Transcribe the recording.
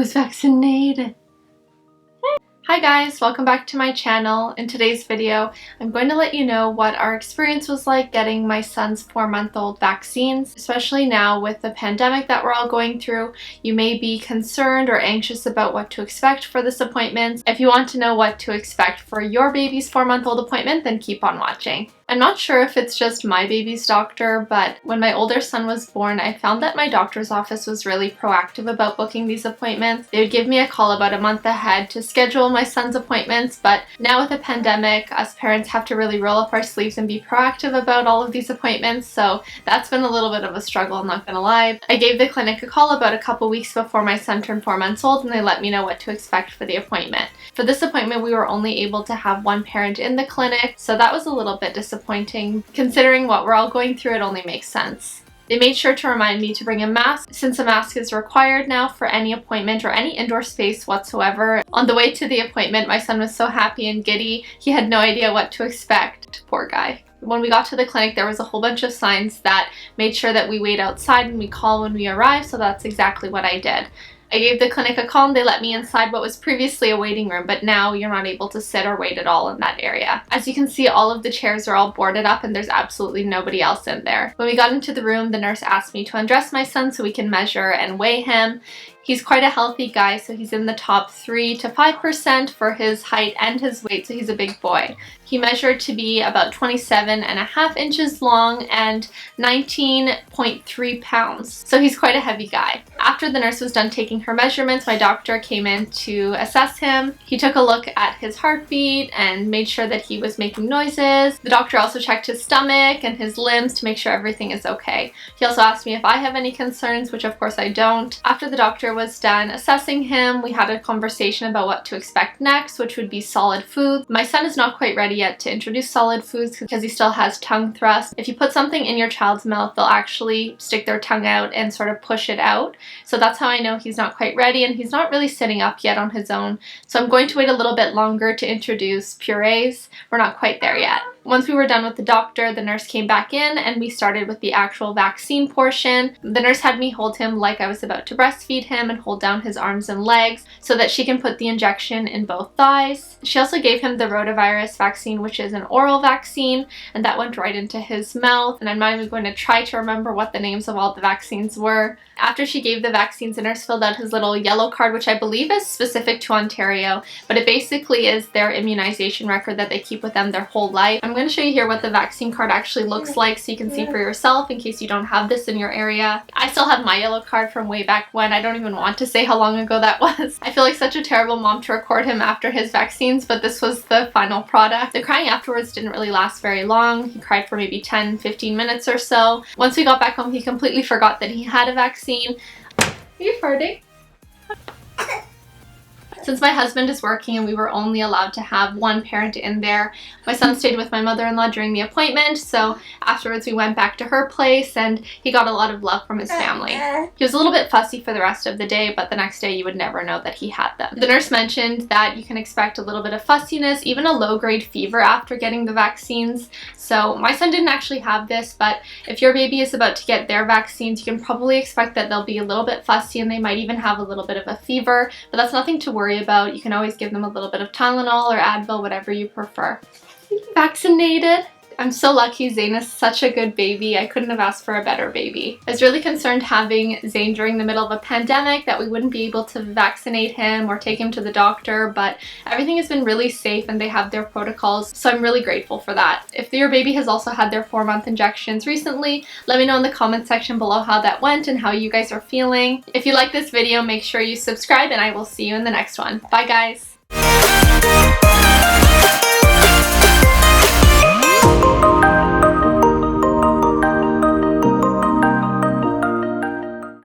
Who's vaccinated? Hi guys, welcome back to my channel. In today's video, I'm going to let you know what our experience was like getting my son's 4-month-old vaccines. Especially now with the pandemic that we're all going through, you may be concerned or anxious about what to expect for this appointment. If you want to know what to expect for your baby's 4-month-old appointment, then keep on watching. I'm not sure if it's just my baby's doctor, but when my older son was born, I found that my doctor's office was really proactive about booking these appointments. They would give me a call about a month ahead to schedule my son's appointments, but now with the pandemic, us parents have to really roll up our sleeves and be proactive about all of these appointments, so that's been a little bit of a struggle, I'm not gonna lie. I gave the clinic a call about a couple weeks before my son turned 4 months old, and they let me know what to expect for the appointment. For this appointment, we were only able to have one parent in the clinic, so that was a little bit disappointing. Considering what we're all going through, it only makes sense. They made sure to remind me to bring a mask, since a mask is required now for any appointment or any indoor space whatsoever. On the way to the appointment, my son was so happy and giddy, he had no idea what to expect. Poor guy. When we got to the clinic, there was a whole bunch of signs that made sure that we wait outside and we call when we arrive, so that's exactly what I did. I gave the clinic a call and they let me inside what was previously a waiting room, but now you're not able to sit or wait at all in that area. As you can see, all of the chairs are all boarded up and there's absolutely nobody else in there. When we got into the room, the nurse asked me to undress my son so we can measure and weigh him. He's quite a healthy guy, so he's in the top 3 to 5% for his height and his weight, so he's a big boy. He measured to be about 27.5 inches long and 19.3 pounds, so he's quite a heavy guy. After the nurse was done taking her measurements, my doctor came in to assess him. He took a look at his heartbeat and made sure that he was making noises. The doctor also checked his stomach and his limbs to make sure everything is okay. He also asked me if I have any concerns, which of course I don't. After the doctor was done assessing him, we had a conversation about what to expect next, which would be solid foods. My son is not quite ready yet to introduce solid foods because he still has tongue thrust. If you put something in your child's mouth, they'll actually stick their tongue out and sort of push it out. So that's how I know he's not quite ready, and he's not really sitting up yet on his own. So I'm going to wait a little bit longer to introduce purees. We're not quite there yet. Once we were done with the doctor, the nurse came back in and we started with the actual vaccine portion. The nurse had me hold him like I was about to breastfeed him and hold down his arms and legs so that she can put the injection in both thighs. She also gave him the rotavirus vaccine, which is an oral vaccine, and that went right into his mouth. And I'm not even going to try to remember what the names of all the vaccines were. After she gave the vaccines, the nurse filled out his little yellow card, which I believe is specific to Ontario, but it basically is their immunization record that they keep with them their whole life. I'm going to show you here what the vaccine card actually looks like so you can see for yourself in case you don't have this in your area. I still have my yellow card from way back when. I don't even want to say how long ago that was. I feel like such a terrible mom to record him after his vaccines, but this was the final product. The crying afterwards didn't really last very long. He cried for maybe 10-15 minutes or so. Once we got back home, he completely forgot that he had a vaccine. Are you farting? Since my husband is working and we were only allowed to have one parent in there, my son stayed with my mother-in-law during the appointment, so afterwards we went back to her place and he got a lot of love from his family. He was a litlittle bit fussy for the rest of the day, but the next day you would never know that he had them. The nurse mentioned that you can expect a little bit of fussiness, even a low-grade fever after getting the vaccines. So my son didn't actually have this, but if your baby is about to get their vaccines, you can probably expect that they'll be a little bit fussy and they might even have a little bit of a fever, but that's nothing to worry about. You can always give them a little bit of Tylenol or Advil, whatever you prefer. Vaccinated? I'm so lucky. Zane is such a good baby. I couldn't have asked for a better baby. I was really concerned having Zane during the middle of a pandemic that we wouldn't be able to vaccinate him or take him to the doctor, but everything has been really safe and they have their protocols, so I'm really grateful for that. If your baby has also had their 4-month injections recently, let me know in the comment section below how that went and how you guys are feeling. If you like this video, make sure you subscribe and I will see you in the next one. Bye guys!